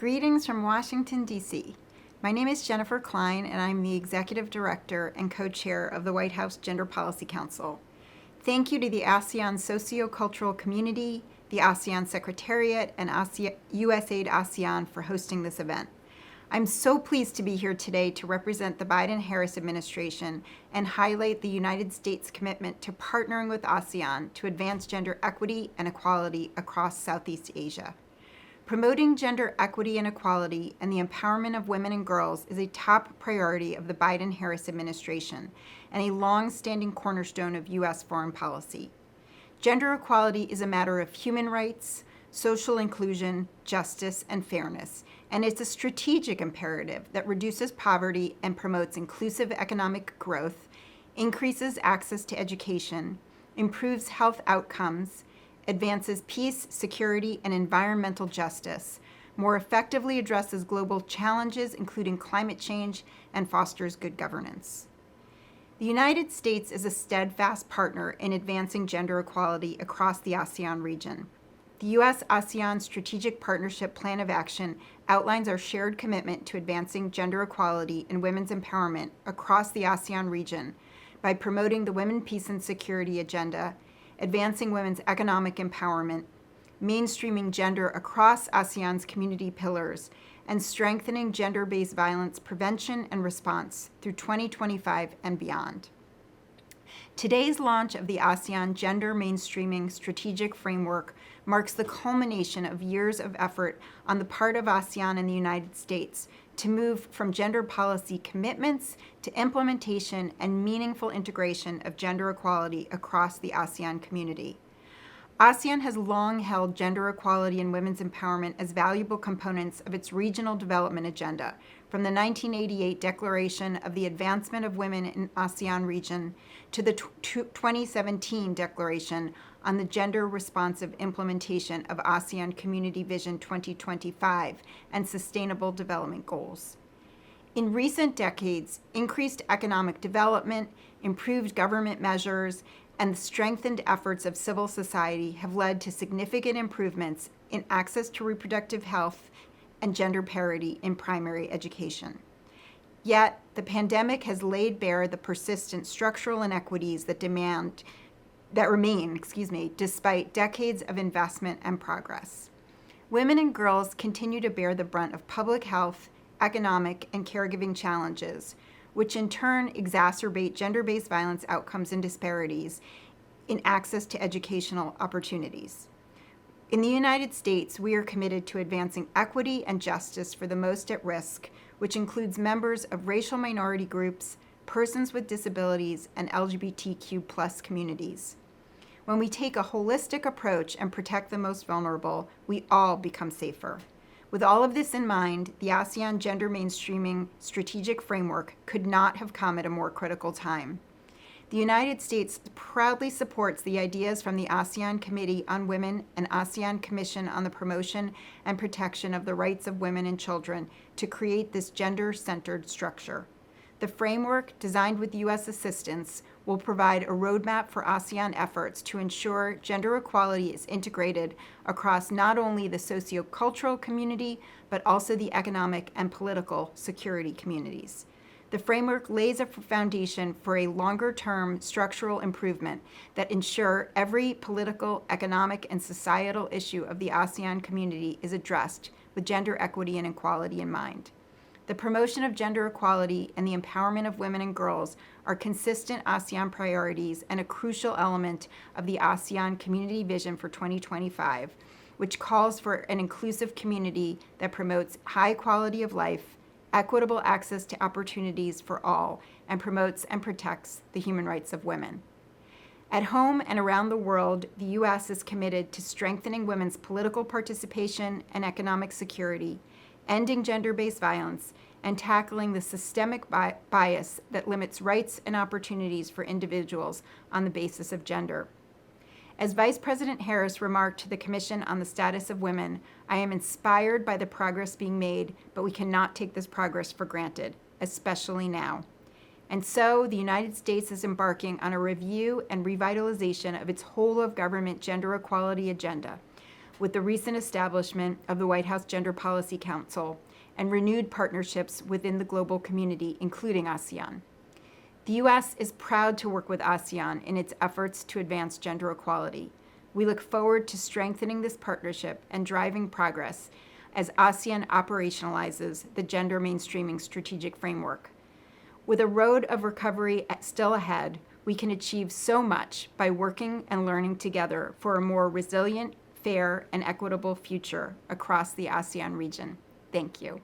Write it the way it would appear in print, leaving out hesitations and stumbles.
Greetings from Washington, D.C. My name is Jennifer Klein, and I'm the Executive Director and Co-Chair of the White House Gender Policy Council. Thank you to the ASEAN Sociocultural Community, the ASEAN Secretariat, and USAID ASEAN for hosting this event. I'm so pleased to be here today to represent the Biden-Harris administration and highlight the United States' commitment to partnering with ASEAN to advance gender equity and equality across Southeast Asia. Promoting gender equity and equality and the empowerment of women and girls is a top priority of the Biden-Harris administration and a long-standing cornerstone of U.S. foreign policy. Gender equality is a matter of human rights, social inclusion, justice, and fairness, and it's a strategic imperative that reduces poverty and promotes inclusive economic growth, increases access to education, improves health outcomes, advances peace, security, and environmental justice, more effectively addresses global challenges, including climate change, and fosters good governance. The United States is a steadfast partner in advancing gender equality across the ASEAN region. The U.S.-ASEAN Strategic Partnership Plan of Action outlines our shared commitment to advancing gender equality and women's empowerment across the ASEAN region by promoting the Women, Peace, and Security agenda, advancing women's economic empowerment, mainstreaming gender across ASEAN's community pillars, and strengthening gender-based violence prevention and response through 2025 and beyond. Today's launch of the ASEAN Gender Mainstreaming Strategic Framework marks the culmination of years of effort on the part of ASEAN and the United States to move from gender policy commitments to implementation and meaningful integration of gender equality across the ASEAN community. ASEAN has long held gender equality and women's empowerment as valuable components of its regional development agenda, from the 1988 Declaration of the Advancement of Women in ASEAN region to the 2017 Declaration on the Gender-Responsive Implementation of ASEAN Community Vision 2025 and Sustainable Development Goals. In recent decades, increased economic development, improved government measures, and the strengthened efforts of civil society have led to significant improvements in access to reproductive health and gender parity in primary education. Yet, the pandemic has laid bare the persistent structural inequities that remain, despite decades of investment and progress. Women and girls continue to bear the brunt of public health, economic, and caregiving challenges, which in turn exacerbate gender-based violence outcomes and disparities in access to educational opportunities. In the United States, we are committed to advancing equity and justice for the most at risk, which includes members of racial minority groups, persons with disabilities, and LGBTQ+ communities. When we take a holistic approach and protect the most vulnerable, we all become safer. With all of this in mind, the ASEAN Gender Mainstreaming Strategic Framework could not have come at a more critical time. The United States proudly supports the ideas from the ASEAN Committee on Women and ASEAN Commission on the Promotion and Protection of the Rights of Women and Children to create this gender-centered structure. The framework, designed with U.S. assistance, will provide a roadmap for ASEAN efforts to ensure gender equality is integrated across not only the sociocultural community, but also the economic and political security communities. The framework lays a foundation for a longer-term structural improvement that ensure every political, economic, and societal issue of the ASEAN community is addressed with gender equity and equality in mind. The promotion of gender equality and the empowerment of women and girls are consistent ASEAN priorities and a crucial element of the ASEAN Community Vision for 2025, which calls for an inclusive community that promotes high quality of life, equitable access to opportunities for all, and promotes and protects the human rights of women. At home and around the world, the U.S. is committed to strengthening women's political participation and economic security, ending gender-based violence, and tackling the systemic bias that limits rights and opportunities for individuals on the basis of gender. As Vice President Harris remarked to the Commission on the Status of Women, I am inspired by the progress being made, but we cannot take this progress for granted, especially now. And so, the United States is embarking on a review and revitalization of its whole-of-government gender equality agenda, with the recent establishment of the White House Gender Policy Council and renewed partnerships within the global community, including ASEAN. The U.S. is proud to work with ASEAN in its efforts to advance gender equality. We look forward to strengthening this partnership and driving progress as ASEAN operationalizes the gender mainstreaming strategic framework. With a road of recovery still ahead, we can achieve so much by working and learning together for a more resilient, fair, and equitable future across the ASEAN region. Thank you.